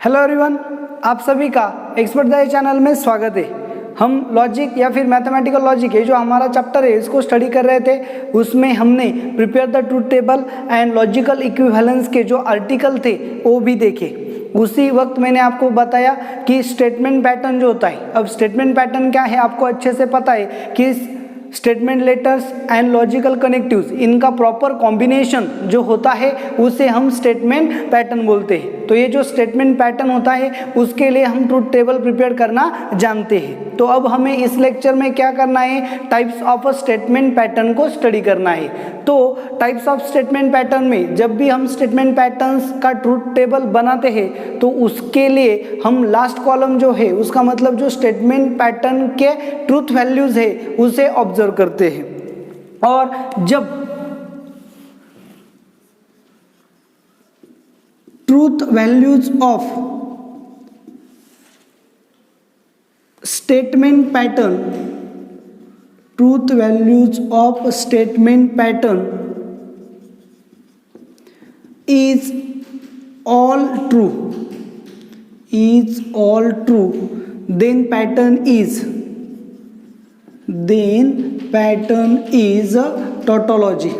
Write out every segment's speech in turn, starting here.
Hello everyone, आप सभी का एक्सपर्ट दाई चैनल में स्वागत है। हम लॉजिक या फिर मैथमेटिकल लॉजिक है जो हमारा चैप्टर है इसको स्टडी कर रहे थे। उसमें हमने prepare the truth table and logical equivalence के जो आर्टिकल थे वो भी देखे। उसी वक्त मैंने आपको बताया कि स्टेटमेंट पैटर्न जो होता है, अब स्टेटमेंट पैटर्न क्या है आपको अच्छे से पता है कि statement letters and logical connectives इनका प्रॉपर कॉम्बिनेशन जो होता है उसे हम स्टेटमेंट पैटर्न बोलते हैं। तो ये जो स्टेटमेंट पैटर्न होता है उसके लिए हम ट्रूथ टेबल प्रिपेयर करना जानते हैं। तो अब हमें इस लेक्चर में क्या करना है, types of a statement pattern को स्टडी करना है। तो टाइप्स ऑफ स्टेटमेंट पैटर्न में जब भी हम स्टेटमेंट पैटर्न्स का ट्रूथ टेबल बनाते हैं तो उसके लिए हम लास्ट कॉलम जो है उसका मतलब जो स्टेटमेंट पैटर्न के ट्रूथ वैल्यूज है उसे ऑब्जर्व करते हैं। और जब truth values of statement pattern, truth values of statement pattern is all true, then pattern is a tautology।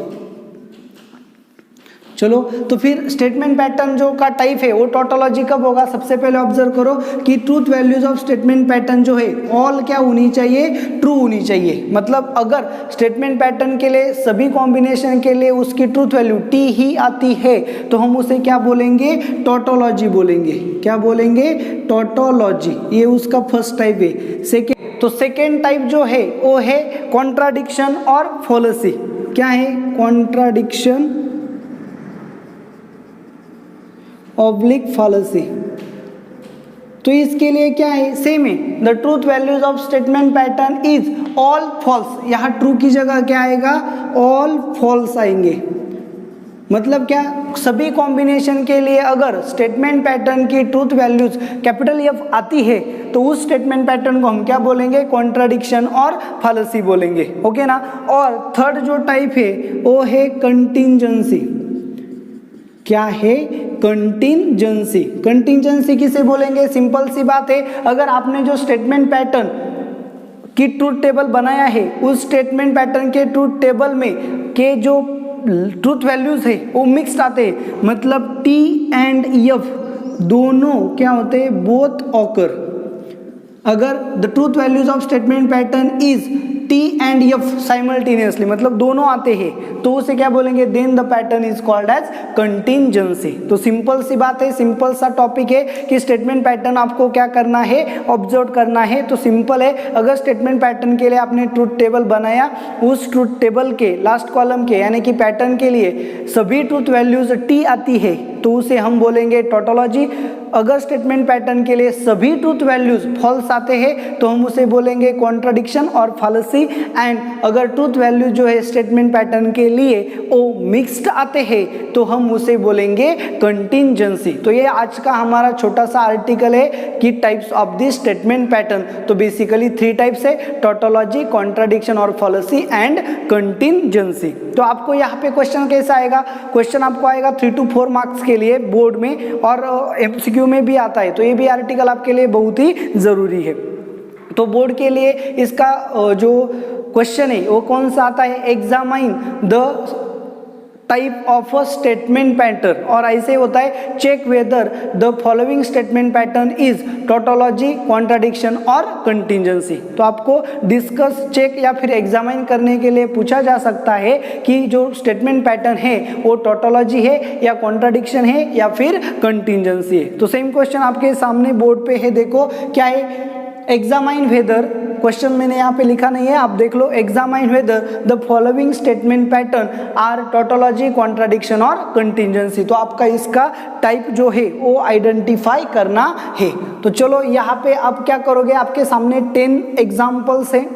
चलो, तो फिर स्टेटमेंट पैटर्न जो का टाइप है वो टोटोलॉजी कब होगा? सबसे पहले ऑब्जर्व करो कि truth values of statement pattern जो है ऑल क्या होनी चाहिए, ट्रू होनी चाहिए। मतलब अगर स्टेटमेंट पैटर्न के लिए सभी कॉम्बिनेशन के लिए उसकी ट्रूथ वैल्यू टी ही आती है तो हम उसे क्या बोलेंगे, टोटोलॉजी बोलेंगे। क्या बोलेंगे? टोटोलॉजी। ये उसका फर्स्ट टाइप है। सेकेंड टाइप जो है वो है कॉन्ट्राडिक्शन और फॉलेसी। क्या है? Contradiction oblique fallacy. तो इसके लिए क्या है, सेम है। The truth values of statement pattern is all false. यहाँ ट्रू की जगह क्या आएगा, ऑल फॉल्स आएंगे। मतलब क्या, सभी कॉम्बिनेशन के लिए अगर स्टेटमेंट पैटर्न की ट्रूथ वैल्यूज कैपिटल एफ आती है तो उस स्टेटमेंट पैटर्न को हम क्या बोलेंगे, कॉन्ट्राडिक्शन और फॉलेसी बोलेंगे। ओके ना। और थर्ड जो टाइप है वो है कंटिंजेंसी। क्या है? कंटिंजेंसी। कंटिंजेंसी किसे बोलेंगे? सिंपल सी बात है, अगर आपने जो स्टेटमेंट पैटर्न की ट्रूथ टेबल बनाया है उस स्टेटमेंट पैटर्न के ट्रूथ टेबल में के जो ट्रूथ वैल्यूज है वो मिक्स्ड आते हैं, मतलब टी एंड एफ दोनों क्या होते हैं, बोथ ऑकर। अगर the truth values of statement pattern is T and F simultaneously, मतलब दोनों आते हैं, तो उसे क्या बोलेंगे, then the pattern is called as contingency. तो सिंपल सी बात है, सिंपल सा टॉपिक है कि स्टेटमेंट पैटर्न आपको क्या करना है, ऑब्जर्व करना है। तो सिंपल है, अगर स्टेटमेंट पैटर्न के लिए आपने ट्रूथ टेबल बनाया, उस ट्रूथ टेबल के लास्ट कॉलम के यानी कि पैटर्न के लिए सभी ट्रूथ वैल्यूज टी आती है तो उसे हम बोलेंगे टोटोलॉजी। अगर स्टेटमेंट पैटर्न के लिए सभी ट्रूथ वैल्यूज फॉल्स आते हैं तो हम उसे बोलेंगे कॉन्ट्राडिक्शन और फॉलेसी। एंड अगर ट्रूथ वैल्यू जो है स्टेटमेंट पैटर्न के लिए वो मिक्स्ड आते हैं तो हम उसे बोलेंगे कंटिंजेंसी। तो ये आज का हमारा छोटा सा आर्टिकल है कि types of the statement pattern. तो बेसिकली 3 टाइप्स है, टोटोलॉजी, कॉन्ट्राडिक्शन और फॉलेसी एंड कंटिंजेंसी। तो आपको यहाँ पे क्वेश्चन कैसा आएगा, क्वेश्चन आपको आएगा 3 to 4 मार्क्स के लिए बोर्ड में, और एमसीक्यू में भी आता है। तो ये भी आर्टिकल आपके लिए बहुत ही जरूरी है। तो बोर्ड के लिए इसका जो क्वेश्चन है वो कौन सा आता है, examine the type of a statement pattern, और ऐसे होता है check whether the following statement pattern is tautology, contradiction और कंटिंजेंसी। तो आपको डिस्कस, चेक या फिर एग्जामाइन करने के लिए पूछा जा सकता है कि जो स्टेटमेंट पैटर्न है वो टोटोलॉजी है या कॉन्ट्राडिक्शन है या फिर कंटिंजेंसी है। तो सेम क्वेश्चन आपके सामने बोर्ड पे है, देखो क्या है, एग्जामाइन वेदर, क्वेश्चन मैंने यहाँ पे लिखा नहीं है, आप देख लो, examine whether the following statement pattern are tautology, contradiction और कंटिंजेंसी। तो आपका इसका टाइप जो है वो आइडेंटिफाई करना है। तो चलो यहाँ पे आप क्या करोगे, आपके सामने 10 एग्जाम्पल्स हैं,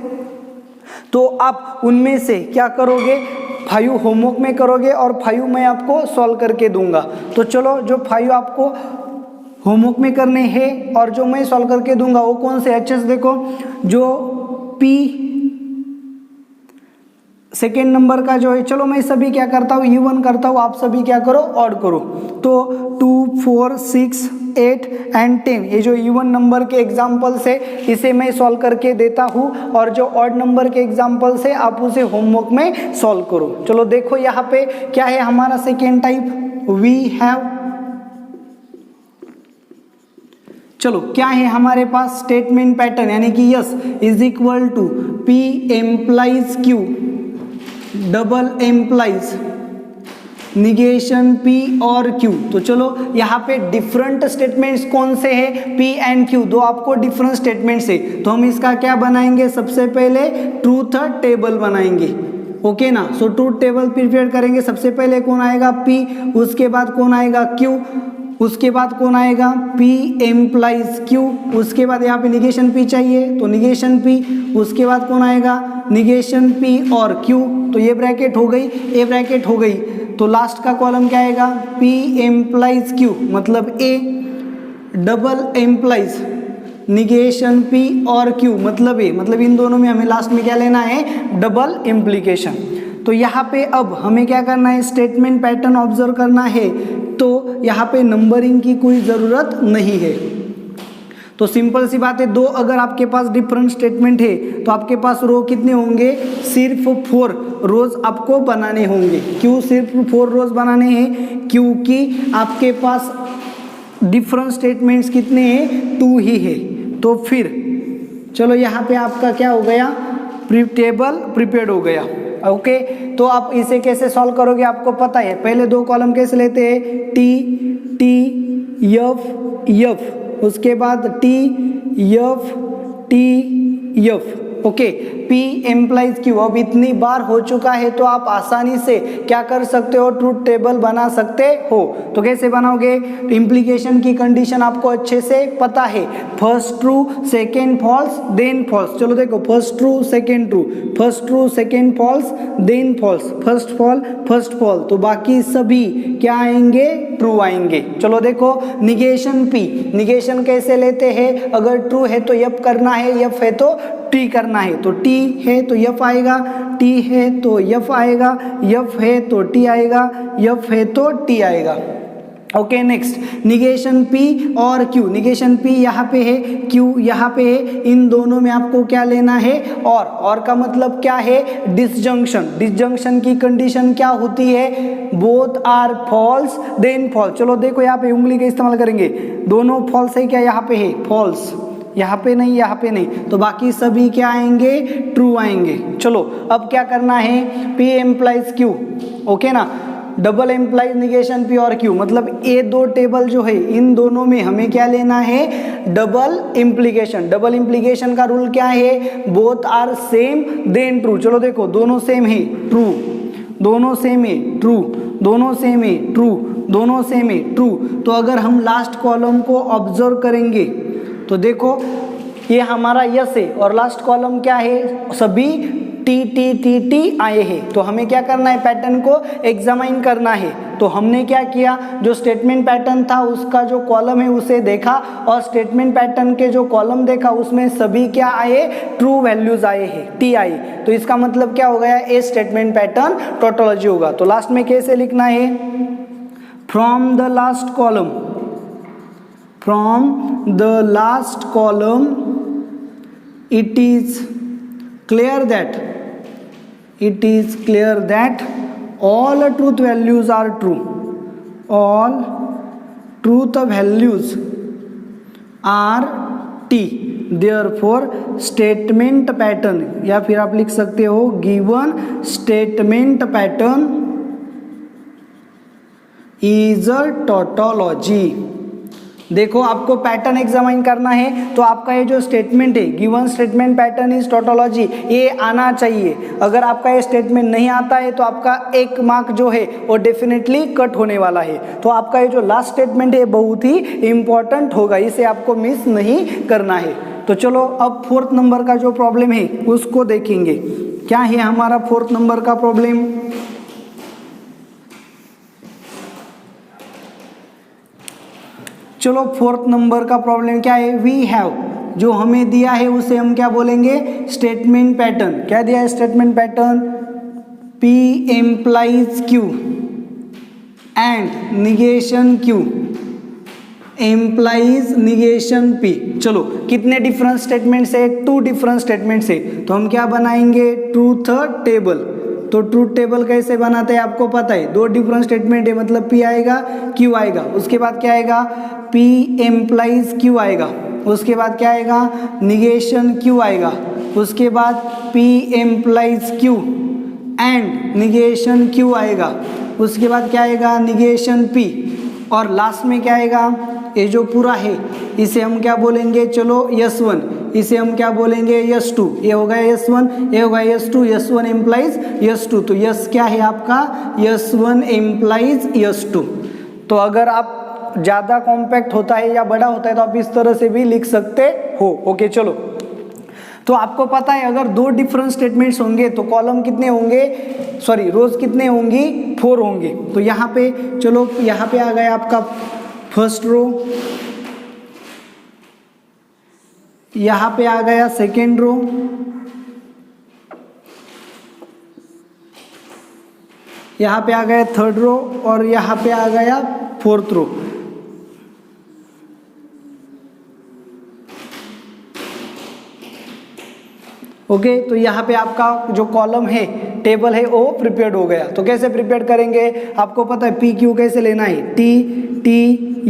तो आप उनमें से क्या करोगे, 5 होमवर्क में करोगे और 5 मैं आपको सॉल्व करके दूंगा। तो चलो, जो 5 आपको होमवर्क में करने हैं और जो मैं सॉल्व करके दूंगा वो कौन से अच्छे से देखो, जो P सेकेंड नंबर का जो है, चलो मैं सभी क्या करता हूँ इवन करता हूँ, आप सभी क्या करो ऑड करो। तो 2 4 6 8 एंड 10 ये जो इवन नंबर के एग्जाम्पल्स है इसे मैं सॉल्व करके देता हूँ, और जो ऑड नंबर के एग्जाम्पल्स है आप उसे होमवर्क में सॉल्व करो। चलो देखो यहाँ पे क्या है हमारा सेकेंड टाइप, वी हैव। चलो क्या है हमारे पास स्टेटमेंट पैटर्न, यानी कि S is equal to P implies Q double implies negation P और Q। तो चलो यहाँ पे डिफरेंट स्टेटमेंट्स कौन से हैं, P एंड Q, दो आपको डिफरेंट स्टेटमेंट्स है। तो हम इसका क्या बनाएंगे, सबसे पहले ट्रूथ टेबल बनाएंगे, ओके ना। सो ट्रूथ टेबल प्रिपेयर करेंगे। सबसे पहले कौन आएगा, P, उसके बाद कौन आएगा, Q, उसके बाद कौन आएगा, P एम्प्लाइज Q, उसके बाद यहाँ पे निगेशन P चाहिए तो निगेशन P, उसके बाद कौन आएगा, निगेशन P और Q। तो ये ब्रैकेट हो गई, ए ब्रैकेट हो गई। तो लास्ट का कॉलम क्या आएगा, P एम्प्लाइज Q मतलब A, double implies negation P और Q मतलब A, मतलब इन दोनों में हमें लास्ट में क्या लेना है, डबल इम्प्लीकेशन। तो यहाँ पे अब हमें क्या करना है, स्टेटमेंट पैटर्न ऑब्जर्व करना है। तो यहाँ पे नंबरिंग की कोई ज़रूरत नहीं है। तो सिंपल सी बात है, दो अगर आपके पास डिफरेंट स्टेटमेंट है तो आपके पास रो कितने होंगे, सिर्फ 4 रोज आपको बनाने होंगे। क्यों सिर्फ 4 रोज बनाने हैं, क्योंकि आपके पास डिफरेंट स्टेटमेंट्स कितने हैं, 2 ही है। तो फिर चलो यहाँ पे आपका क्या हो गया, टेबल प्रिपेयर्ड हो गया, ओके। तो आप इसे कैसे सॉल्व करोगे आपको पता है। पहले दो कॉलम कैसे लेते हैं, टी टी एफ एफ, उसके बाद T F T F, okay. P implies Q अब इतनी बार हो चुका है तो आप आसानी से क्या कर सकते हो, ट्रूथ टेबल बना सकते हो। तो कैसे बनाओगे, इम्प्लीकेशन की कंडीशन आपको अच्छे से पता है, first true second false then false. चलो देखो, first true second true, first true second false then false, first fall first fall, तो बाकी सभी क्या आएंगे, ट्रू आएंगे। चलो देखो, निगेशन P, निगेशन कैसे लेते हैं, अगर ट्रू है तो यप करना है, यप है तो टी करना है। तो टी है तो यफ आएगा, टी है तो यफ आएगा, यफ है तो टी आएगा, यफ है तो टी आएगा, ओके। नेक्स्ट निगेशन P और Q, निगेशन P यहाँ पे है, Q यहाँ पे है, इन दोनों में आपको क्या लेना है, और का मतलब क्या है, डिसजंक्शन। डिसजंक्शन की कंडीशन क्या होती है, both are false then false. चलो देखो यहाँ पे उंगली का इस्तेमाल करेंगे, दोनों फॉल्स है क्या, यहाँ पे है फॉल्स, यहाँ पे नहीं, यहाँ पे नहीं, तो बाकी सभी क्या आएंगे, ट्रू आएंगे। चलो अब क्या करना है, P एम्प्लाइज Q, ओके ना, डबल एम्प्लाइज निगेशन P और Q, मतलब ये दो टेबल जो है इन दोनों में हमें क्या लेना है, डबल इम्प्लीकेशन। डबल इम्प्लीकेशन का रूल क्या है, both are same then true. चलो देखो, दोनों सेम है, ट्रू, दोनों सेम है, ट्रू, दोनों सेम है, ट्रू, दोनों सेम है, ट्रू। तो अगर हम लास्ट कॉलम को ऑब्जर्व करेंगे तो देखो ये हमारा यस है, और लास्ट कॉलम क्या है, सभी टी टी टी टी आए हैं। तो हमें क्या करना है, पैटर्न को एग्जामाइन करना है। तो हमने क्या किया, जो स्टेटमेंट पैटर्न था उसका जो कॉलम है उसे देखा, और स्टेटमेंट पैटर्न के जो कॉलम देखा उसमें सभी क्या आए, ट्रू वैल्यूज आए हैं, टी आई। तो इसका मतलब क्या हो गया, ए स्टेटमेंट पैटर्न टोटोलॉजी होगा। तो लास्ट में कैसे लिखना है, from the last column, from the last column it is clear that all truth values are true, all truth values are T, therefore statement pattern, या फिर आप लिख सकते हो given statement pattern is a tautology। देखो आपको pattern examine करना है, तो आपका ये जो स्टेटमेंट है, given statement pattern is tautology, ये आना चाहिए। अगर आपका ये स्टेटमेंट नहीं आता है तो आपका 1 मार्क जो है वो डेफिनेटली कट होने वाला है। तो आपका ये जो लास्ट स्टेटमेंट है बहुत ही इंपॉर्टेंट होगा, इसे आपको मिस नहीं करना है। तो चलो अब 4th नंबर का जो प्रॉब्लम है उसको देखेंगे। क्या है हमारा 4th नंबर का प्रॉब्लम, चलो 4th नंबर का प्रॉब्लम क्या है, वी हैव, जो हमें दिया है उसे हम क्या बोलेंगे, स्टेटमेंट पैटर्न। क्या दिया है, statement pattern, P implies Q and negation Q implies negation P। चलो कितने डिफरेंट स्टेटमेंट्स है? 2 डिफरेंट स्टेटमेंट्स है, तो हम क्या बनाएंगे? Truth table. तो ट्रूथ टेबल कैसे बनाते हैं आपको पता है, 2 डिफरेंट स्टेटमेंट है मतलब P आएगा Q आएगा, उसके बाद क्या आएगा? P implies Q आएगा, उसके बाद क्या आएगा? निगेशन Q आएगा, उसके बाद P implies Q and negation Q आएगा, उसके बाद क्या आएगा? निगेशन P, और लास्ट में क्या आएगा? ये जो पूरा है इसे हम क्या बोलेंगे? चलो S1, इसे हम क्या बोलेंगे? S2। ये हो गया S1, ये होगा S2, S1 implies S2, तो S क्या है आपका? S1 implies S2। तो अगर आप ज़्यादा कॉम्पैक्ट होता है या बड़ा होता है तो आप इस तरह से भी लिख सकते हो। ओके चलो, तो आपको पता है अगर 2 डिफरेंट स्टेटमेंट्स होंगे तो कॉलम कितने होंगे, सॉरी रोज कितने होंगी? 4 होंगे। तो यहाँ पे चलो, यहाँ पे आ गया आपका फर्स्ट रो, यहाँ पे आ गया सेकेंड रो, यहाँ पे आ गया थर्ड रो, और यहाँ पे आ गया फोर्थ रो। ओके, तो यहाँ पे आपका जो कॉलम है, टेबल है, वो प्रिपेयर्ड हो गया। तो कैसे प्रिपेयर करेंगे? आपको पता है पी क्यू कैसे लेना है? T T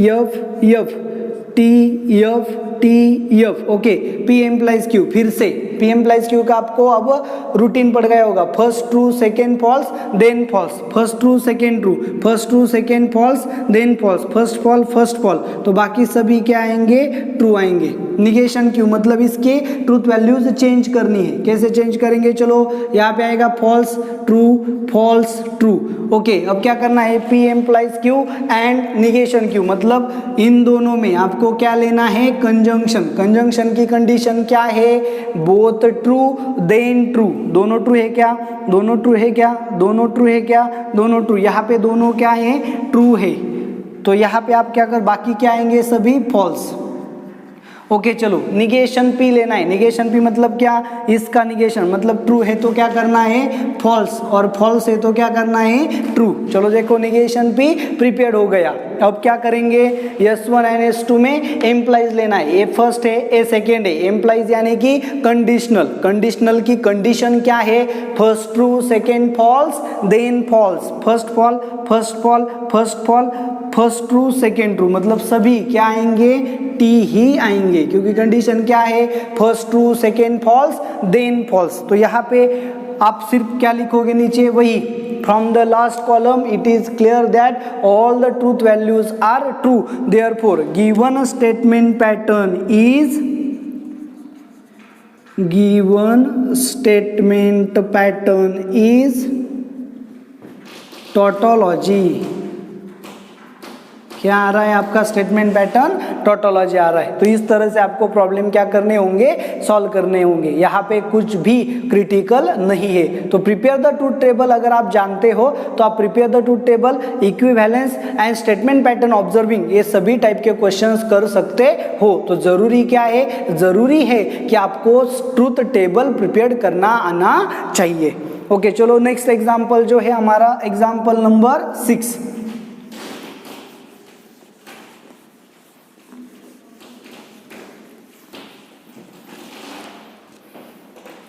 F F, T F T F. Okay, P implies Q, फिर से पी एम्प्लाइज क्यू का आपको अब रूटीन पड़ गया होगा। First true second false then false, first true second true, first true second false then false, first fall first fall, तो बाकी सभी क्या आएंगे? ट्रू आएंगे। निगेशन क्यू मतलब इसके ट्रूथ वैल्यूज चेंज करनी है। कैसे चेंज करेंगे? चलो यहाँ पे आएगा फॉल्स ट्रू। ओके, अब क्या करना है? P implies Q and negation Q, मतलब इन दोनों में आपको क्या लेना है? कंजंक्शन। कंजंक्शन की कंडीशन क्या है? Both true then true. दोनों ट्रू है क्या? दोनों ट्रू है क्या? दोनों ट्रू है क्या? दोनों ट्रू। यहाँ पे दोनों क्या है? ट्रू है। तो यहाँ पे आप क्या कर, बाकी क्या आएंगे? सभी फॉल्स। ओके चलो, निगेशन पी लेना है। निगेशन पी मतलब क्या? इसका निगेशन मतलब ट्रू है तो क्या करना है? फॉल्स, और फॉल्स है तो क्या करना है? ट्रू। चलो देखो, निगेशन पी प्रिपेयर्ड हो गया। अब क्या करेंगे? S1 एंड S2 में एम्प्लाइज लेना है। ए फर्स्ट है, ए सेकेंड है। एम्प्लाइज यानी कि कंडीशनल। कंडीशनल की कंडीशन क्या है? First true second false then false, first fall first fall first fall, first true second true, मतलब सभी क्या आएंगे? टी ही आएंगे, क्योंकि कंडीशन क्या है? First true second false then false. तो यहाँ पे आप सिर्फ क्या लिखोगे नीचे? वही, from the last column it is clear that all the truth values are true, therefore given statement pattern is tautology। क्या आ रहा है आपका? स्टेटमेंट पैटर्न टोटोलॉजी आ रहा है। तो इस तरह से आपको प्रॉब्लम क्या करने होंगे? सॉल्व करने होंगे। यहाँ पे कुछ भी क्रिटिकल नहीं है। तो प्रिपेयर द ट्रूथ टेबल अगर आप जानते हो तो आप prepare the truth table, equivalence and statement pattern observing, ये सभी टाइप के क्वेश्चंस कर सकते हो। तो जरूरी क्या है? जरूरी है कि आपको ट्रूथ टेबल प्रिपेयर करना आना चाहिए। ओके चलो, नेक्स्ट एग्जाम्पल जो है हमारा एग्जाम्पल नंबर 6।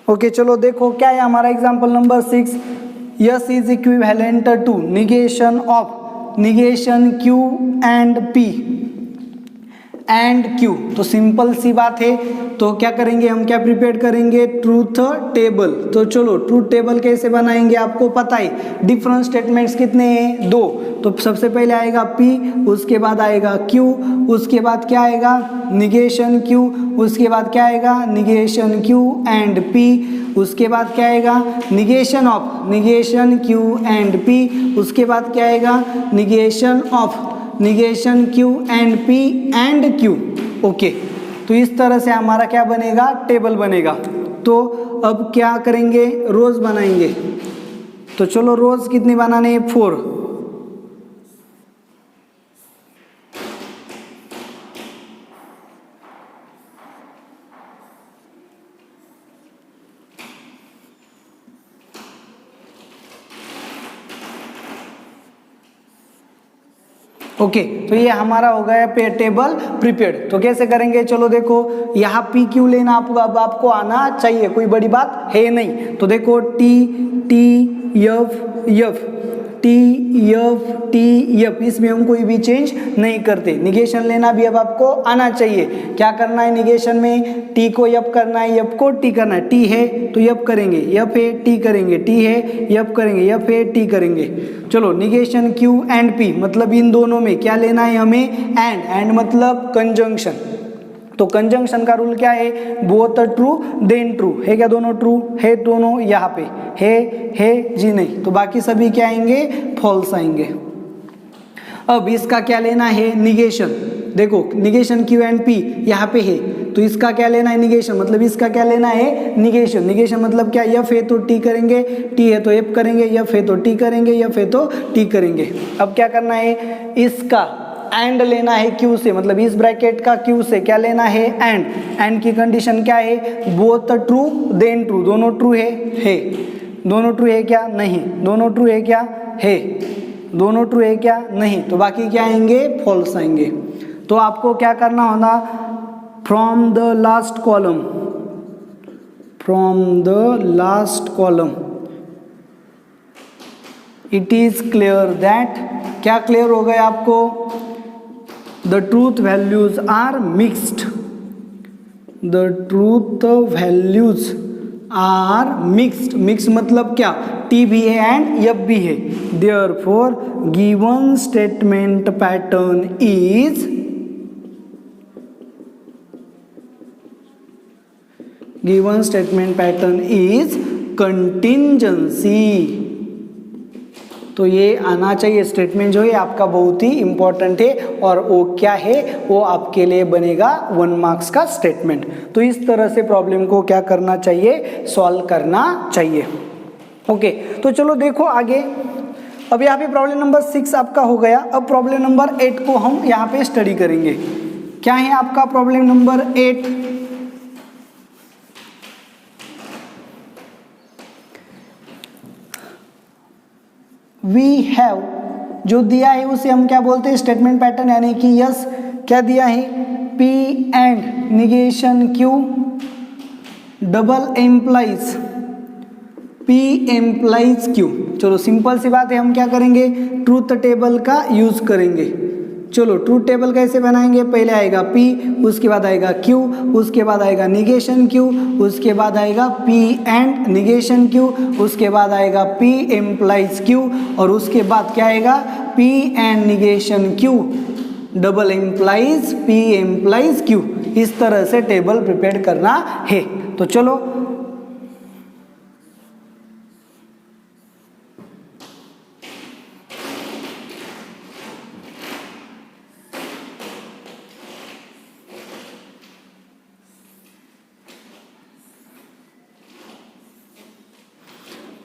ओके चलो देखो क्या है हमारा example number 6। S is equivalent to negation of negation Q and P and Q. तो सिंपल सी बात है। तो क्या करेंगे हम? क्या प्रिपेयर करेंगे? Truth table. तो चलो ट्रूथ टेबल कैसे बनाएंगे? आपको पता है डिफरेंट स्टेटमेंट्स कितने हैं? 2। तो सबसे पहले आएगा P, उसके बाद आएगा Q, उसके बाद क्या आएगा? निगेशन Q, उसके बाद क्या आएगा? निगेशन Q एंड P, उसके बाद क्या आएगा? Negation of negation Q and P, उसके बाद क्या आएगा? Negation of negation Q and P and Q। Okay, तो इस तरह से हमारा क्या बनेगा? टेबल बनेगा। तो अब क्या करेंगे? रोज बनाएंगे। तो चलो रोज कितने बनाने हैं? 4। ओके तो ये हमारा हो गया टेबल प्रिपेयर्ड। तो कैसे करेंगे, चलो देखो यहाँ पी क्यू लेना अब आपको आना चाहिए, कोई बड़ी बात है नहीं। तो देखो T T F F T F इसमें हम कोई भी चेंज नहीं करते। निगेशन लेना भी अब आपको आना चाहिए। क्या करना है निगेशन में, टी को एफ करना है, एफ को टी करना है। टी है तो एफ करेंगे, एफ है टी करेंगे, टी है एफ करेंगे, एफ है टी करेंगे। चलो निगेशन क्यू एंड पी मतलब इन दोनों में क्या लेना है हमें, एंड मतलब कंजंक्शन। तो कंजंक्शन का रूल क्या है, बोथ ट्रू देन ट्रू है। क्या दोनों ट्रू है, दोनों यहाँ पे है जी नहीं, तो बाकी सभी क्या आएंगे, फॉल्स आएंगे। अब इसका क्या लेना है निगेशन, देखो निगेशन क्यू एंड पी यहाँ पे है, तो इसका क्या लेना है निगेशन, मतलब इसका क्या लेना है निगेशन। निगेशन मतलब क्या, एफ है तो टी करेंगे, टी है तो एफ करेंगे, एफ है तो टी करेंगे, एफ है तो टी करेंगे। अब क्या करना है, इसका एंड लेना है क्यू से, मतलब इस ब्रैकेट का क्यू से क्या लेना है एंड की कंडीशन क्या है, बोथ ट्रू देन ट्रू, दोनों ट्रू है, दोनों ट्रू है क्या, नहीं, दोनों ट्रू है क्या, है, दोनों ट्रू है क्या, नहीं, तो बाकी क्या आएंगे, फॉल्स आएंगे। तो आपको क्या करना होगा, from the last column it is clear that, क्या क्लियर हो गया आपको, the truth values are mixed, the truth values are mixed, mix मतलब क्या, टी भी है एंड एफ भी है। Therefore given statement pattern is contingency. तो ये आना चाहिए स्टेटमेंट जो है आपका बहुत ही इंपॉर्टेंट है, और वो क्या है, वो आपके लिए बनेगा 1 मार्क्स का स्टेटमेंट। तो इस तरह से प्रॉब्लम को क्या करना चाहिए, सॉल्व करना चाहिए। ओके तो चलो देखो आगे। अब यहाँ पे प्रॉब्लम नंबर 6 आपका हो गया। अब प्रॉब्लम नंबर 8 को हम यहाँ पे स्टडी करेंगे। क्या है आपका प्रॉब्लम नंबर 8, वी हैव, जो दिया है उसे हम क्या बोलते हैं, स्टेटमेंट पैटर्न, यानी कि यस क्या दिया है, P and negation Q double implies P implies Q. चलो सिंपल सी बात है, हम क्या करेंगे, ट्रूथ टेबल का यूज करेंगे। चलो ट्रूथ टेबल कैसे बनाएंगे, पहले आएगा P, उसके बाद आएगा Q, उसके बाद आएगा निगेशन Q, उसके बाद आएगा P एंड निगेशन Q, उसके बाद आएगा P एम्प्लाइज Q, और उसके बाद क्या आएगा, P and negation Q double implies P implies Q। इस तरह से टेबल प्रिपेयर करना है। तो चलो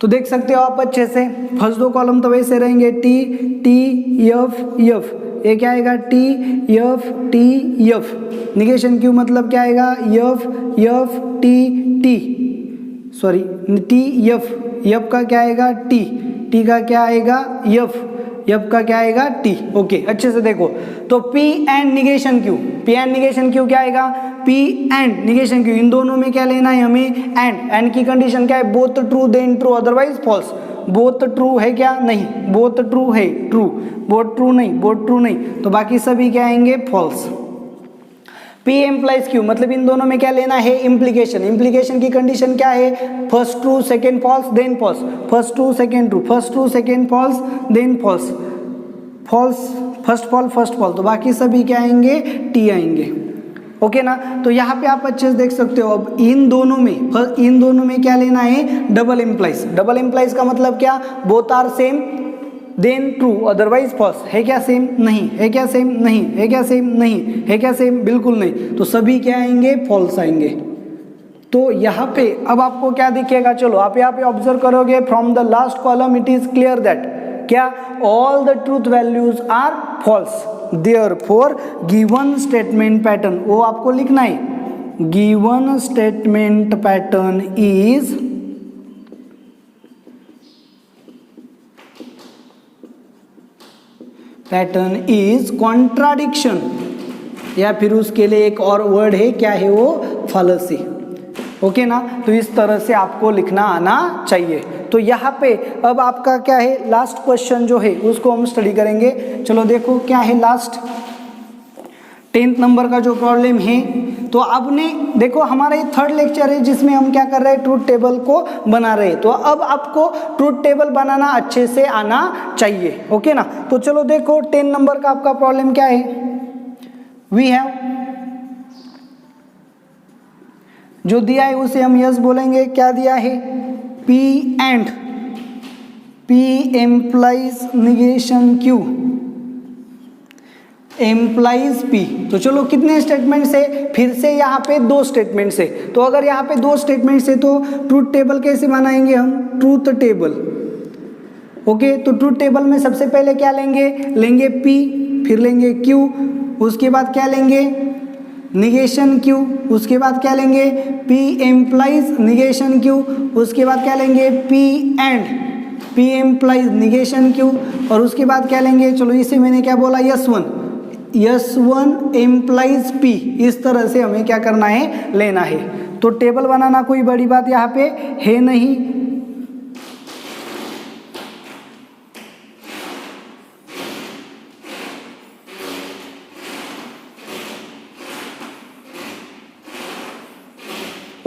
तो देख सकते हो आप अच्छे से, फर्स्ट 2 कॉलम तो वैसे रहेंगे, टी टी एफ एफ, ये क्या आएगा, टी एफ। निगेशन क्यू मतलब क्या आएगा, F F T, sorry T F का क्या आएगा, टी का क्या आएगा, एफ का क्या आएगा, टी। ओके अच्छे से देखो, तो P एंड निगेशन क्यू क्या आएगा, P एंड निगेशन क्यू, इन दोनों में क्या लेना है हमें, एंड की कंडीशन क्या है, both true then true otherwise false. Both true है क्या, नहीं, बोथ ट्रू है, ट्रू, बोथ ट्रू नहीं, तो बाकी सभी क्या आएंगे, फॉल्स। P एम्प्लाइज Q मतलब इन दोनों में क्या लेना है, इम्प्लीकेशन की कंडीशन क्या है, first true second false then false, first true second true, first true second false then false, first fall, तो बाकी सभी क्या आएंगे, T आएंगे। ओके ना, तो यहाँ पे आप अच्छे से देख सकते हो। अब इन दोनों में क्या लेना है, डबल एम्प्लाइज का मतलब क्या, both are same then true otherwise false. है क्या सेम, नहीं, है क्या सेम, नहीं, है क्या सेम, नहीं, है क्या सेम, बिल्कुल नहीं, तो सभी क्या आएंगे, फॉल्स आएंगे। तो यहाँ पे अब आपको क्या दिखेगा, चलो आप यहाँ पे ऑब्जर्व करोगे, from the last column it is clear that क्या, all the truth values are false, therefore given statement pattern, वो आपको लिखना है, given statement pattern is pattern is contradiction, या फिर उसके लिए एक और वर्ड है, क्या है वो, फालसी। ओके ना, तो इस तरह से आपको लिखना आना चाहिए। तो यहाँ पे अब आपका क्या है, लास्ट क्वेश्चन जो है उसको हम स्टडी करेंगे। चलो देखो क्या है लास्ट 10th नंबर का जो प्रॉब्लम है। तो आपने देखो हमारा ये 3rd लेक्चर है जिसमें हम क्या कर रहे हैं, ट्रूथ टेबल को बना रहे हैं। तो अब आपको ट्रूथ टेबल बनाना अच्छे से आना चाहिए। ओके ना, तो चलो देखो 10 नंबर का आपका प्रॉब्लम क्या है। वी हैव, जो दिया है उसे हम यस बोलेंगे। क्या दिया है, P and P implies negation Q implies P। तो चलो कितने स्टेटमेंट से, फिर से यहाँ पे 2 स्टेटमेंट से। तो अगर यहाँ पे 2 स्टेटमेंट से तो ट्रूथ टेबल कैसे बनाएंगे हम, ट्रूथ टेबल। ओके, तो ट्रूथ टेबल में सबसे पहले क्या लेंगे, लेंगे P, फिर लेंगे Q, उसके बाद क्या लेंगे, निगेशन Q, उसके बाद क्या लेंगे, P एम्प्लाइज निगेशन Q, उसके बाद क्या लेंगे, P and P implies negation Q, और उसके बाद क्या लेंगे, चलो इसे मैंने क्या बोला, S1 एम्प्लाइज P। इस तरह से हमें क्या करना है, लेना है। तो टेबल बनाना कोई बड़ी बात यहाँ पे है नहीं।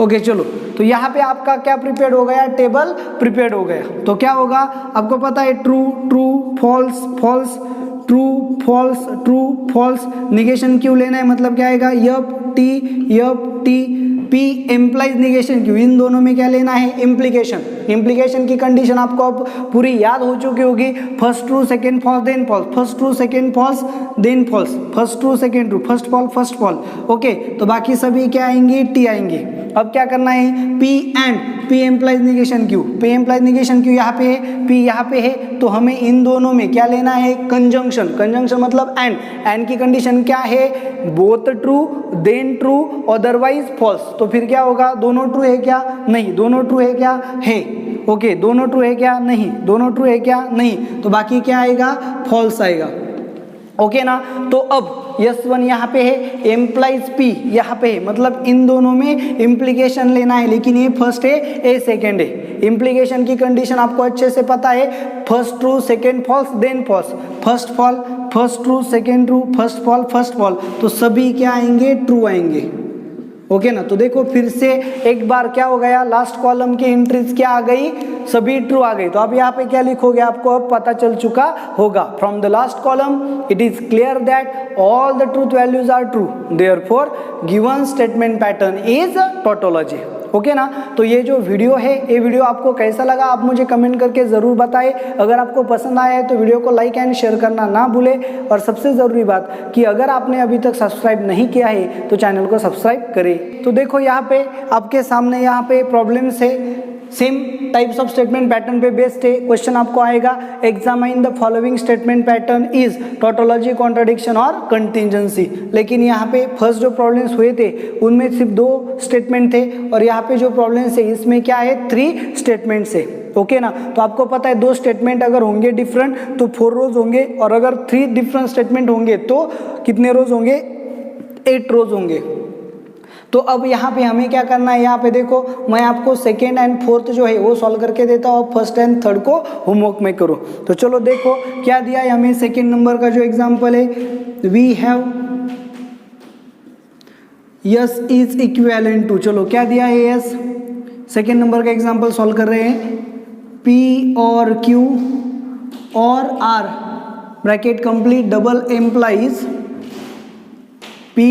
ओके चलो, तो यहाँ पे आपका क्या प्रिपेयर्ड हो गया, टेबल प्रिपेयर्ड हो गया। तो क्या होगा, आपको पता है true true false false, true false true false, negation क्यों लेना है, मतलब क्या आएगा, यप T, P implies negation Q, इन दोनों में क्या लेना है, इम्प्लीकेशन। इम्प्लीकेशन की कंडीशन आपको अब पूरी याद हो चुकी होगी, first true second false then false, first true second false then false, first true second true, first false. Okay, तो बाकी सभी क्या आएंगे, टी आएंगे। अब क्या करना है, P and P implies negation Q, P implies negation Q यहाँ पे है, P यहाँ पे है, तो हमें इन दोनों में क्या लेना है, कंजंक्शन। कंजंक्शन मतलब एंड की कंडीशन क्या है, both true then true otherwise false. तो फिर क्या होगा, दोनों ट्रू है क्या, नहीं, दोनों ट्रू है क्या, है। ओके, दोनों ट्रू है क्या, नहीं, दोनों ट्रू है क्या, नहीं, तो बाकी क्या आएगा, फॉल्स आएगा। ओके ना, तो अब S1 यहाँ पे है, एम्प्लाइज P यहाँ पे है, मतलब इन दोनों में इम्प्लीकेशन लेना है, लेकिन ये फर्स्ट है, ए सेकेंड है। इम्प्लीकेशन की कंडीशन आपको अच्छे से पता है, first true second false then false, first fall first true second true, first fall first fall, तो सभी क्या आएंगे, ट्रू आएंगे। ओके ना, तो देखो फिर से एक बार क्या हो गया, लास्ट कॉलम की एंट्रीज क्या आ गई, सभी ट्रू आ गई। तो अब यहाँ पे क्या लिखोगे, आपको अब पता चल चुका होगा, from the last column it is clear that all the truth values are true, therefore given statement pattern is tautology. Okay ना, तो ये जो वीडियो है, ये वीडियो आपको कैसा लगा आप मुझे कमेंट करके ज़रूर बताएं। अगर आपको पसंद आया है तो वीडियो को लाइक एंड शेयर करना ना भूलें, और सबसे ज़रूरी बात कि अगर आपने अभी तक सब्सक्राइब नहीं किया है तो चैनल को सब्सक्राइब करें। तो देखो यहाँ पे आपके सामने यहाँ पे प्रॉब्लम्स है, same types of statement pattern पे बेस्ड है। क्वेश्चन आपको आएगा, examine the following statement pattern is tautology, contradiction और कंटिजेंसी। लेकिन यहाँ पे फर्स्ट जो प्रॉब्लम्स हुए थे उनमें सिर्फ 2 स्टेटमेंट थे, और यहाँ पे जो प्रॉब्लम्स है इसमें क्या है, 3 स्टेटमेंट्स है। ओके ना, तो आपको पता है 2 स्टेटमेंट अगर होंगे डिफरेंट तो 4 रोज होंगे, और अगर 3 डिफरेंट स्टेटमेंट होंगे तो कितने रोज होंगे, 8 रोज होंगे। तो अब यहाँ पे हमें क्या करना है, यहाँ पे देखो मैं आपको सेकेंड एंड फोर्थ जो है वो सॉल्व करके देता हूँ, फर्स्ट एंड थर्ड को होमवर्क में करो। तो चलो देखो क्या दिया है हमें, सेकेंड नंबर का जो एग्जाम्पल है, we have yes is equivalent to, चलो क्या दिया है, यस। सेकेंड नंबर का एग्जाम्पल सॉल्व कर रहे हैं, P और Q और R bracket complete double implies P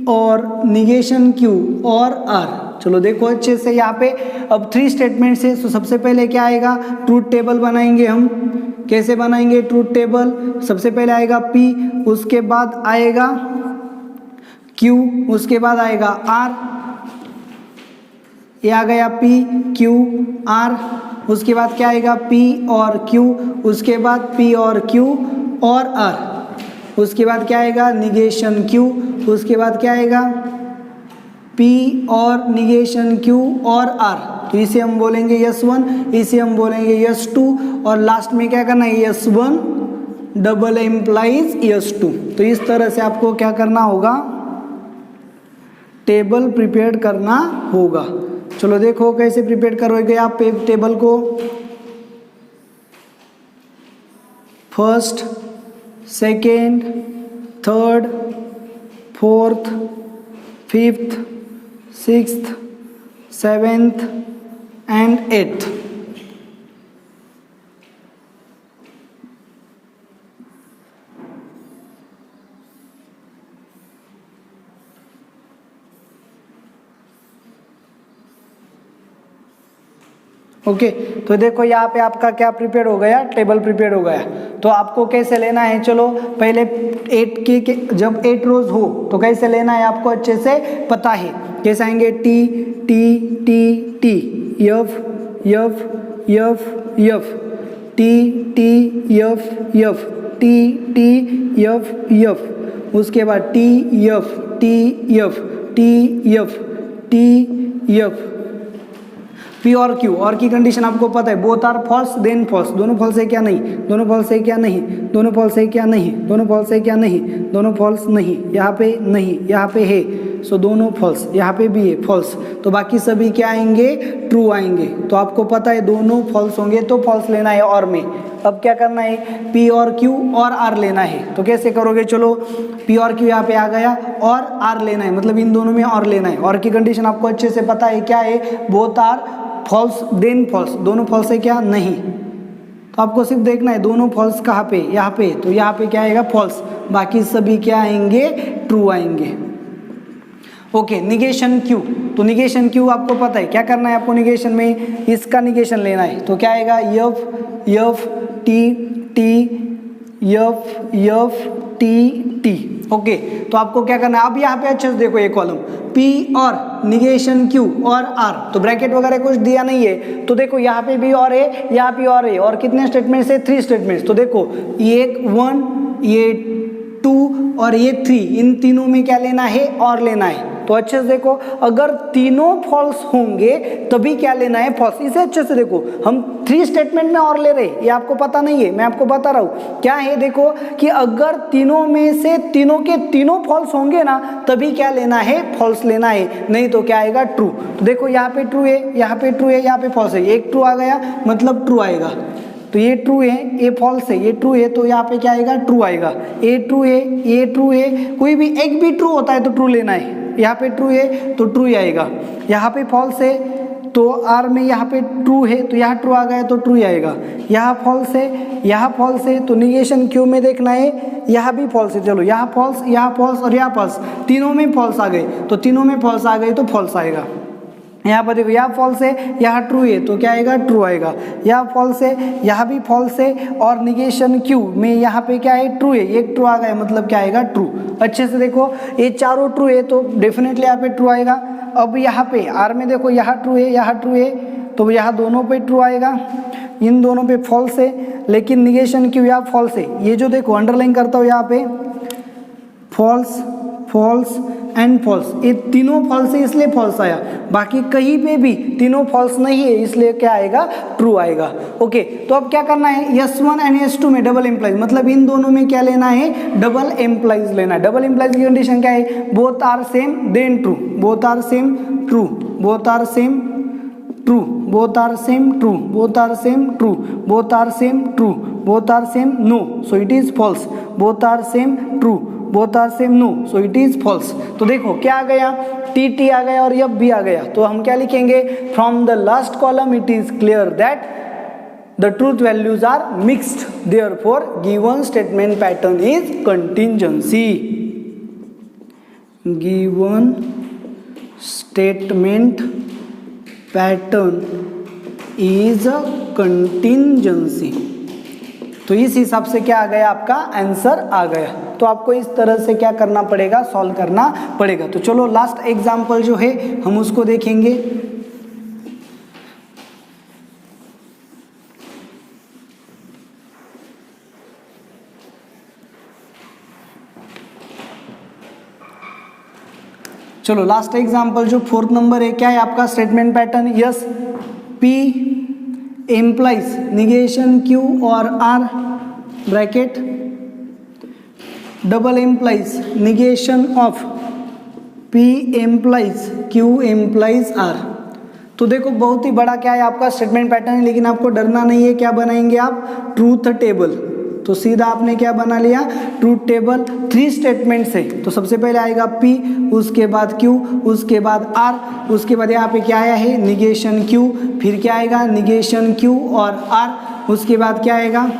और निगेशन Q और R। चलो देखो अच्छे से यहाँ पे अब 3 स्टेटमेंट्स है। तो सबसे पहले क्या आएगा, ट्रूथ टेबल बनाएंगे हम। कैसे बनाएंगे ट्रूथ टेबल, सबसे पहले आएगा P, उसके बाद आएगा Q, उसके बाद आएगा R, ये आ गया P Q R, उसके बाद क्या आएगा P और Q, उसके बाद P और Q और R, उसके बाद क्या आएगा निगेशन Q, उसके बाद क्या आएगा P और निगेशन Q और R। तो इसे हम बोलेंगे S1, इसे हम बोलेंगे S2, और लास्ट में क्या करना है S1 डबल एम्प्लाइज S2। तो इस तरह से आपको क्या करना होगा, टेबल प्रिपेयर करना होगा। चलो देखो कैसे प्रिपेयर करोगे आप टेबल को। First, second, third, fourth, fifth, sixth, seventh and eighth. Okay तो देखो यहाँ पे आपका क्या प्रिपेयर हो गया, टेबल प्रिपेयर हो गया। तो आपको कैसे लेना है, चलो पहले 8 के जब 8 रोज हो तो कैसे लेना है आपको अच्छे से पता है। कैसे आएंगे, T T T T, F F F F, T T F F, T T F F, उसके बाद T F T F T F T F. P और क्यू, और की कंडीशन आपको पता है, both are false then false. दोनों false है क्या, नहीं। दोनों फॉल्स है क्या, नहीं। दोनों फॉल्स है क्या, नहीं। दोनों फॉल्स है क्या, नहीं। दोनों फॉल्स नहीं, यहाँ पे नहीं, यहाँ पे है, सो दोनों फॉल्स, यहाँ पे भी है फॉल्स। तो बाकी सभी क्या आएंगे, ट्रू आएंगे। तो आपको पता है दोनों फॉल्स होंगे तो फॉल्स लेना है और में। अब क्या करना है, पी और क्यू और आर लेना है। तो कैसे करोगे, चलो पी और क्यू यहाँ पे आ गया और आर लेना है, मतलब इन दोनों में और लेना है। और की कंडीशन आपको अच्छे से पता है क्या है, both are false then false. दोनों फॉल्स है क्या, नहीं। तो आपको सिर्फ देखना है दोनों फॉल्स कहाँ पे, यहाँ पे। तो यहाँ पे क्या आएगा, फॉल्स। बाकी सभी क्या आएंगे, ट्रू आएंगे। Okay, negation Q. तो निगेशन क्यू आपको पता है क्या करना है आपको, निगेशन में इसका निगेशन लेना है। तो क्या आएगा, F F T T, F F T T. Okay तो आपको क्या करना है, अब यहाँ पे अच्छे से देखो ये कॉलम, पी और निगेशन क्यू और आर। तो ब्रैकेट वगैरह कुछ दिया नहीं है। तो देखो यहाँ पे भी और है, यहाँ पे और है, और कितने स्टेटमेंट्स है, 3 स्टेटमेंट्स। तो देखो ये 1, ये 2 और ये 3, इन तीनों में क्या लेना है, और लेना है। तो अच्छे से देखो, अगर तीनों फॉल्स होंगे तभी क्या लेना है, फॉल्स। इसे अच्छे से देखो, हम 3 स्टेटमेंट में और ले रहे, ये आपको पता नहीं है, मैं आपको बता रहा हूँ क्या है। देखो कि अगर तीनों में से तीनों के तीनों फॉल्स होंगे ना, तभी क्या लेना है, फॉल्स लेना है, नहीं तो क्या आएगा, ट्रू। तो देखो यहाँ पे ट्रू है, यहाँ पे ट्रू है, यहाँ पे फॉल्स है, एक ट्रू आ गया मतलब ट्रू आएगा। तो ये ट्रू है, ये फॉल्स है, ये ट्रू है, तो यहाँ पे क्या आएगा, ट्रू आएगा। ये ट्रू है, ये ट्रू है, कोई भी एक भी ट्रू होता है तो ट्रू लेना है। यहाँ पे ट्रू है तो ट्रू ही आएगा, यहाँ पे फॉल्स है तो आर में यहाँ पे ट्रू है तो यहाँ ट्रू आ गया तो ट्रू ही आएगा। यहाँ फॉल्स है, यहाँ फॉल्स है, तो निगेशन क्यू में देखना है, यहाँ भी फॉल्स है। चलो यहाँ फॉल्स, यहाँ फॉल्स और यहाँ फॉल्स, तीनों में फॉल्स आ गए, तो तीनों में फॉल्स आ गए तो फॉल्स आएगा। यहाँ पर देखो यहाँ फॉल्स है, यहाँ ट्रू है, तो क्या आएगा, ट्रू आएगा। यहाँ फॉल्स है, यहाँ भी फॉल्स है, और निगेशन क्यू में यहाँ पे क्या है, ट्रू है, एक ट्रू आ गया मतलब क्या आएगा, ट्रू। अच्छे से देखो ये चारों ट्रू है तो डेफिनेटली यहाँ पे ट्रू आएगा। अब यहाँ पे आर में देखो, यहाँ ट्रू है, यहाँ ट्रू है, तो यहाँ दोनों पे ट्रू आएगा, इन दोनों पे फॉल्स है, लेकिन निगेशन क्यू यहाँ फॉल्स है। ये जो देखो अंडरलाइन करता हूँ यहाँ पे, फॉल्स फॉल्स एंड फॉल्स, ये तीनों फॉल्स है इसलिए फॉल्स आया। बाकी कहीं पे भी तीनों फॉल्स नहीं है इसलिए क्या आएगा, ट्रू आएगा। ओके तो अब क्या करना है, S1 एंड S2 में डबल एम्प्लाइज, मतलब इन दोनों में क्या लेना है, डबल एम्प्लाइज लेना है। डबल एम्प्लाइज की कंडीशन क्या है, both are same then true, both are same true, both are same true, both are same true, both are same true, both are same true, both are same no, so it is false. Both are same true, both are same no, so it is false. तो देखो क्या आ गया, T T आ गया और yup भी आ गया। तो हम क्या लिखेंगे, from the last column it is clear that the truth values are mixed, therefore given statement pattern is contingency. Given statement pattern is a contingency. तो इस हिसाब से क्या आ गया, आपका आंसर आ गया। तो आपको इस तरह से क्या करना पड़ेगा, सॉल्व करना पड़ेगा। तो चलो लास्ट एग्जांपल जो है हम उसको देखेंगे। चलो लास्ट एग्जांपल जो 4th नंबर है, क्या है आपका statement pattern, yes P implies negation Q और R, bracket double implies negation of P implies Q implies R। तो देखो बहुत ही बड़ा क्या है आपका स्टेटमेंट पैटर्न है, लेकिन आपको डरना नहीं है। क्या बनाएंगे आप? Truth table. तो सीधा आपने क्या बना लिया? ट्रूथ टेबल 3 स्टेटमेंट से। तो सबसे पहले आएगा P, उसके बाद Q, उसके बाद R, उसके बाद यहाँ पे क्या आया है? निगेशन Q, फिर क्या आएगा? निगेशन Q और R, उसके बाद क्या आएगा?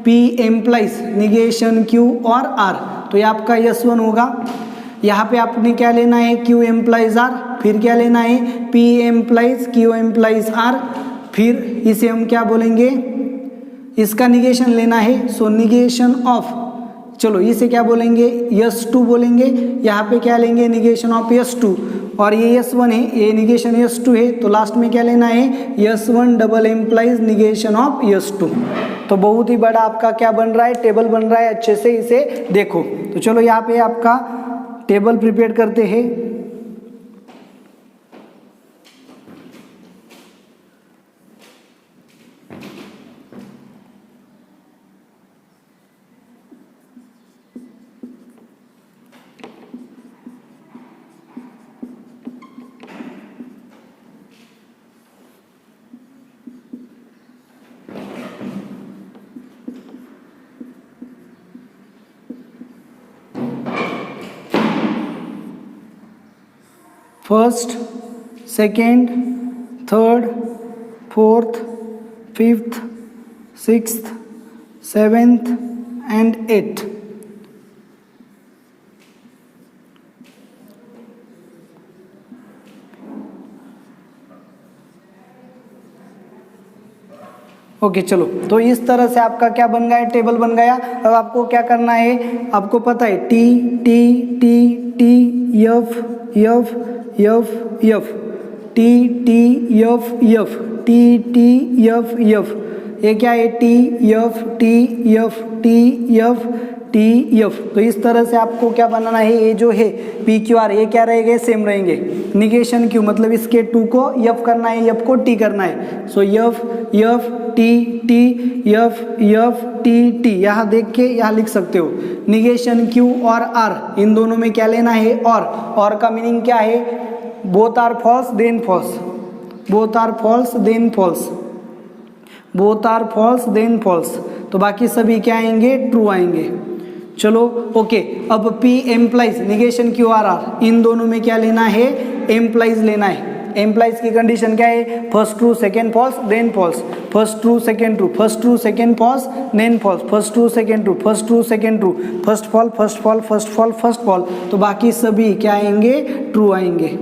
P एम्प्लाइज निगेशन Q और R। तो ये आपका S1 होगा। यहाँ पे आपने क्या लेना है? Q एम्प्लाइज R, फिर क्या लेना है? P implies Q implies R, फिर इसे हम क्या बोलेंगे? इसका निगेशन लेना है। सो निगेशन ऑफ, चलो इसे क्या बोलेंगे? S2 बोलेंगे। यहाँ पे क्या लेंगे? निगेशन ऑफ S2, और ये S1 है, ये निगेशन S2 है। तो लास्ट में क्या लेना है? S1 double implies negation of S2। तो बहुत ही बड़ा आपका क्या बन रहा है? टेबल बन रहा है। अच्छे से इसे देखो। तो चलो यहाँ पे आपका टेबल प्रिपेयर करते हैं। First, second, third, fourth, fifth, sixth, seventh and eighth. Okay चलो, तो इस तरह से आपका क्या बन गया? टेबल बन गया। अब आपको क्या करना है? आपको पता है T T T T F F F F T T F F T T F F. ये क्या है? T F T F T F T F. तो इस तरह से आपको क्या बनाना है? ये जो है पी क्यू आर, ये क्या रहेंगे? सेम रहेंगे। निगेशन क्यू मतलब इसके टू को एफ करना है, एफ को टी करना है। So F F T T F F T T. यहाँ देख के यहाँ लिख सकते हो। निगेशन क्यू और आर, इन दोनों में क्या लेना है? और का मीनिंग क्या है? Both are false then false, both are false then false, both are false then false. तो बाकी सभी क्या आएंगे? ट्रू आएंगे। चलो ओके। अब P implies negation Q R R, इन दोनों में क्या लेना है? एम्प्लाइज लेना है। एम्प्लाइज की कंडीशन क्या है? First true second false then false, first true second true, first true second false then false, first true second true, first true second true, first fall first fall first fall first fall. तो बाकी सभी क्या आएंगे? True आएंगे।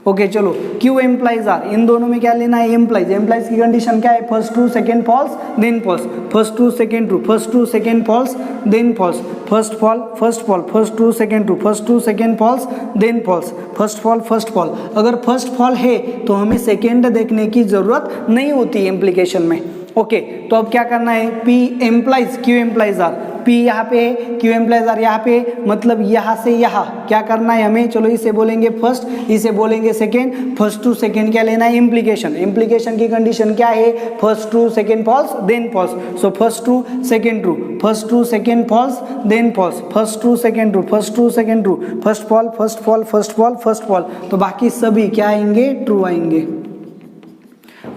Okay चलो, Q implies are, इन दोनों में क्या लेना है? एम्प्लाइज। एम्प्लाइज की कंडीशन क्या है? First true second false then false, first true second true, first true second false then false, first fall first fall, first true second true, first true second false then false, first fall first false. अगर first false है तो हमें second देखने की जरूरत नहीं होती implication में। ओके तो अब क्या करना है? P implies Q implies R, P यहाँ पे है, Q एम्प्लाइज आर यहाँ पे, मतलब यहाँ से यहाँ क्या करना है हमें? चलो इसे बोलेंगे फर्स्ट, इसे बोलेंगे सेकेंड। फर्स्ट टू सेकेंड क्या लेना है? इम्प्लीकेशन। इम्प्लीकेशन की कंडीशन क्या है? First true second false then false. So first true second true, first true second false then false, first true second true, first true second true, first fall first fall first fall first fall. तो बाकी सभी क्या आएंगे? True आएंगे।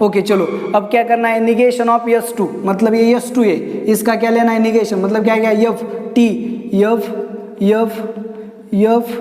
Okay चलो, अब क्या करना है? निगेशन ऑफ S2, मतलब ये S2 है, इसका क्या लेना है? निगेशन। मतलब क्या है? F T F F F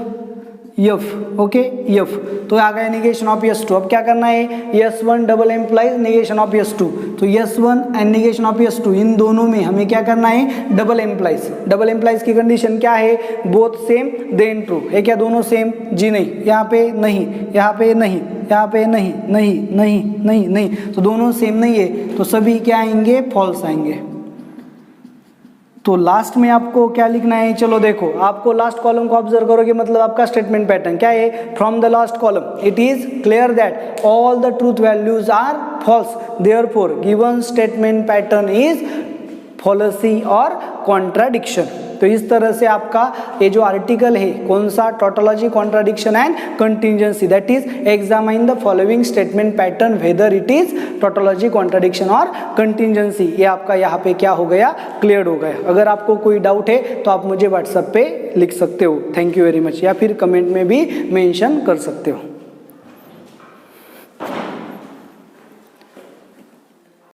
F. Okay F, तो आ गया निगेशन ऑफ S2। अब क्या करना है? S1 double implies negation of S2। तो S1 and negation of S2, इन दोनों में हमें क्या करना है? Double implies. डबल एम्प्लाइज की कंडीशन क्या है? Both same then true. है क्या दोनों सेम? जी नहीं, यहाँ पे नहीं, यहाँ पे नहीं, यहाँ पे नहीं, नहीं नहीं नहीं नहीं, तो दोनों सेम नहीं है, तो सभी क्या आएंगे? फॉल्स आएंगे। तो लास्ट में आपको क्या लिखना है? चलो देखो, आपको लास्ट कॉलम को ऑब्जर्व करोगे, मतलब आपका स्टेटमेंट पैटर्न क्या है? From the last column it is clear that all the truth values are false, therefore given statement pattern is fallacy और कॉन्ट्राडिक्शन। तो इस तरह से आपका ये जो आर्टिकल है कौन सा, tautology, contradiction and contingency, that is examine the following statement pattern whether it is tautology, contradiction और कंटिजेंसी। ये आपका यहाँ पे क्या हो गया, क्लियर हो गया। अगर आपको कोई डाउट है तो आप मुझे व्हाट्सएप पे लिख सकते हो, थैंक यू वेरी मच, या फिर कमेंट में भी मेंशन कर सकते हो।